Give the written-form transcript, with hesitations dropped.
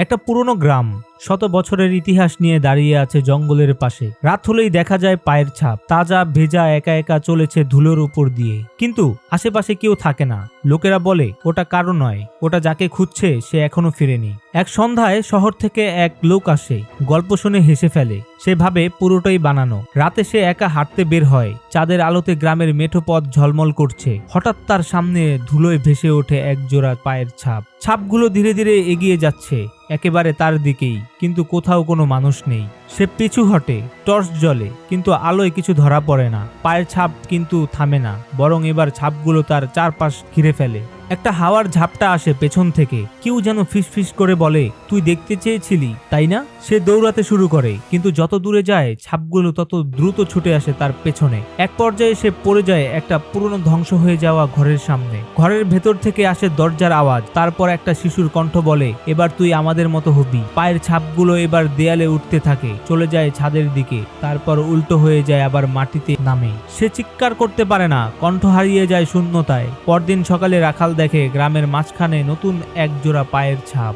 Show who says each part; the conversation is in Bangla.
Speaker 1: একটা পুরনো গ্রাম, শত বছরের ইতিহাস নিয়ে দাঁড়িয়ে আছে জঙ্গলের পাশে। রাত হলেই দেখা যায় পায়ের ছাপ, তাজা ভেজা একা একা চলেছে ধুলোর উপর দিয়ে। কিন্তু আশেপাশে কেউ থাকে না। লোকেরা বলে ওটা কারো নয়, ওটা যাকে খুঁজছে সে এখনো ফিরেনি। এক সন্ধ্যায় শহর থেকে এক লোক আসে, গল্প শুনে হেসে ফেলে। সে ভাবে পুরোটাই বানানো। রাতে সে একা হাঁটতে বের হয়, চাঁদের আলোতে গ্রামের মেঠো পথ ঝলমল করছে। হঠাৎ তার সামনে ধুলোয় ভেসে ওঠে এক জোড়া পায়ের ছাপ। ছাপগুলো ধীরে ধীরে এগিয়ে যাচ্ছে, একেবারে তার দিকেই, কিন্তু কোথাও কোনো মানুষ নেই। সে পিছু হটে, টর্চ জ্বলে, কিন্তু আলোয় কিছু ধরা পড়ে না। পায়ের ছাপ কিন্তু থামে না, বরং এবার ছাপগুলো তার চারপাশ ঘিরে ফেলে। একটা হাওয়ার ঝাপটা আসে পেছন থেকে, কেউ যেন ফিসফিস করে বলে, তুই দেখতে চেয়েছিলি তাই না? সে দৌড়াতে শুরু করে, কিন্তু যত দূরে যায় ছাপগুলো তত দ্রুত ছুটে আসে তার পেছনে। এক পর্যায়ে সে পড়ে যায় একটা পুরনো ধ্বংস হয়ে যাওয়া ঘরের সামনে। ঘরের ভেতর থেকে আসে দরজার আওয়াজ, তারপর একটা শিশুর কণ্ঠ বলে, এবার তুই আমাদের মতো হবি। পায়ের ছাপগুলো এবার দেয়ালে উঠতে থাকে, চলে যায় ছাদের দিকে, তারপর উল্টো হয়ে যায়, আবার মাটিতে নামে। সে চিৎকার করতে পারে না, কণ্ঠ হারিয়ে যায় শূন্যতায়। পরদিন সকালে রাখাল দেখে গ্রামের মাঝখানে নতুন এক জোড়া পায়ের ছাপ।